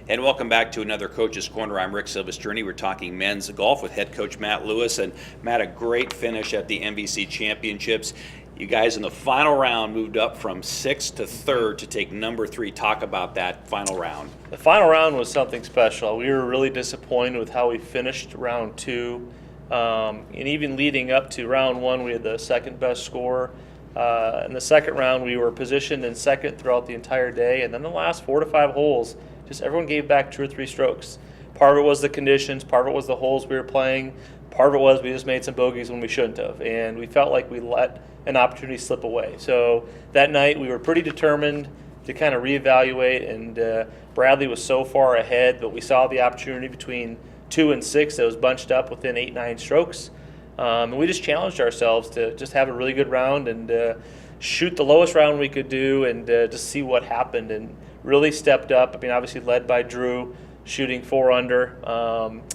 And welcome back to another Coach's Corner. I'm Rick Silvestrini. We're talking men's golf with head coach Matt Lewis. And Matt, a great finish at the MVC Championships. You guys in the final round moved up from 6th to 3rd to take number 3. Talk about that final round. The final round was something special. We were really disappointed with how we finished round 2. And even leading up to round 1, we had the second best score. In the second round, we were positioned in second throughout the entire day. And then the last 4 to 5 holes, just everyone gave back 2 or 3 strokes. Part of it was the conditions, part of it was the holes we were playing, part of it was we just made some bogeys when we shouldn't have. And we felt like we let an opportunity slip away. So that night we were pretty determined to kind of reevaluate, and Bradley was so far ahead, but we saw the opportunity between 2 and 6 that was bunched up within 8-9 strokes. And we just challenged ourselves to just have a really good round and shoot the lowest round we could do and just see what happened, and really stepped up. I mean, obviously led by Drew, shooting 4 under,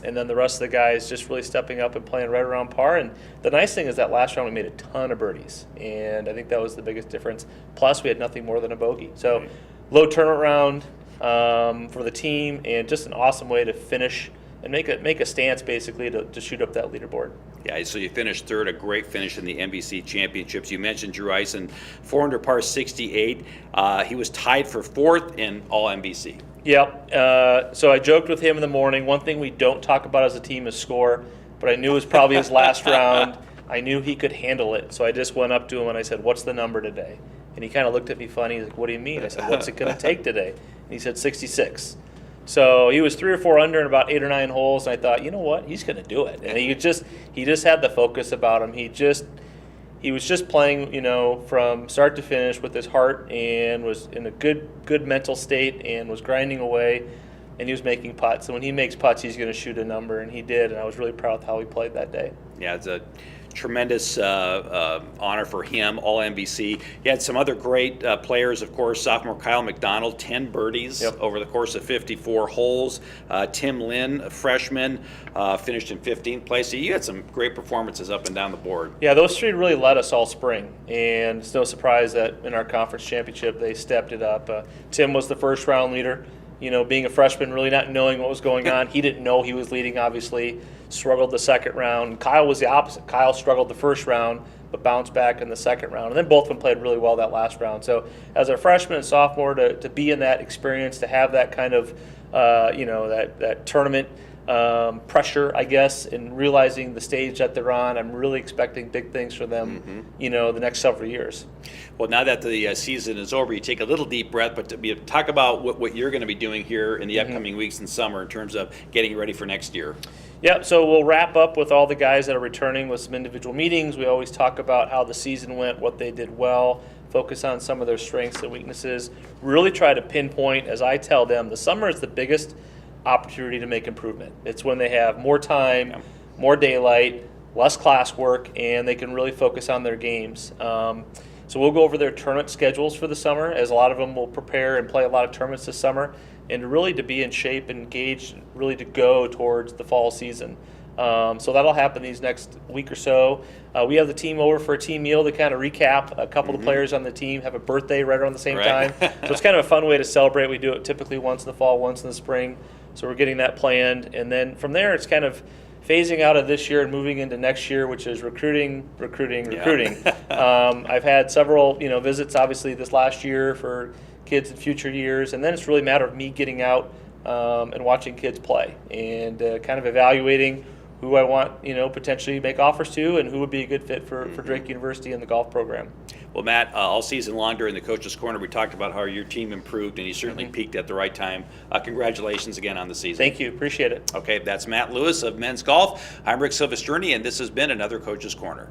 and then the rest of the guys just really stepping up and playing right around par. And the nice thing is that last round we made a ton of birdies, and I think that was the biggest difference. Plus, we had nothing more than a bogey. So, low tournament round for the team, and just an awesome way to finish and make a stance basically to shoot up that leaderboard. Yeah, so you finished 3rd, a great finish in the MVC Championships. You mentioned Drew Eisen, 4 under par 68. He was tied for 4th in all MVC. Yep. So I joked with him in the morning. One thing we don't talk about as a team is score, but I knew it was probably his last round. I knew he could handle it, so I just went up to him and I said, "What's the number today?" And he kind of looked at me funny. He's like, "What do you mean?" I said, "What's it going to take today?" And he said, 66. So he was 3 or 4 under in about 8 or 9 holes, and I thought, you know what, he's going to do it. And he just had the focus about him. He was just playing, from start to finish with his heart, and was in a good mental state, and was grinding away, and he was making putts. And when he makes putts, he's going to shoot a number, and he did. And I was really proud of how he played that day. Yeah, it's a tremendous honor for him, all MVC. He had some other great players, of course. Sophomore Kyle McDonald, 10 birdies over the course of 54 holes. Tim Lynn, a freshman, finished in 15th place. So you had some great performances up and down the board. Yeah, those 3 really led us all spring, and it's no surprise that in our conference championship they stepped it up. Tim was the first round leader. Being a freshman, really not knowing what was going on. He didn't know he was leading, obviously. Struggled the second round. Kyle was the opposite. Kyle struggled the first round, but bounced back in the second round. And then both of them played really well that last round. So as a freshman and sophomore, to be in that experience, to have that kind of, that tournament pressure, I guess, and realizing the stage that they're on, I'm really expecting big things for them, the next several years. Well, now that the season is over, you take a little deep breath, but talk about what you're going to be doing here in the upcoming weeks and summer in terms of getting ready for next year. Yeah, so we'll wrap up with all the guys that are returning with some individual meetings. We always talk about how the season went, what they did well, focus on some of their strengths and weaknesses, really try to pinpoint, as I tell them, the summer is the biggest opportunity to make improvement. It's when they have more time, more daylight, less classwork, and they can really focus on their games. So we'll go over their tournament schedules for the summer, as a lot of them will prepare and play a lot of tournaments this summer, and really to be in shape and engaged, really to go towards the fall season. So that'll happen these next week or so. We have the team over for a team meal to kind of recap. A couple of the players on the team have a birthday right around the same time. So it's kind of a fun way to celebrate. We do it typically once in the fall, once in the spring. So we're getting that planned. And then from there, it's kind of phasing out of this year and moving into next year, which is recruiting. I've had several, visits, obviously, this last year for kids in future years. And then it's really a matter of me getting out and watching kids play and kind of evaluating who I want, potentially make offers to, and who would be a good fit for Drake University and the golf program. Well, Matt, all season long during the Coach's Corner, we talked about how your team improved, and you certainly peaked at the right time. Congratulations again on the season. Thank you. Appreciate it. Okay, that's Matt Lewis of men's golf. I'm Rick Silvestrini, and this has been another Coach's Corner.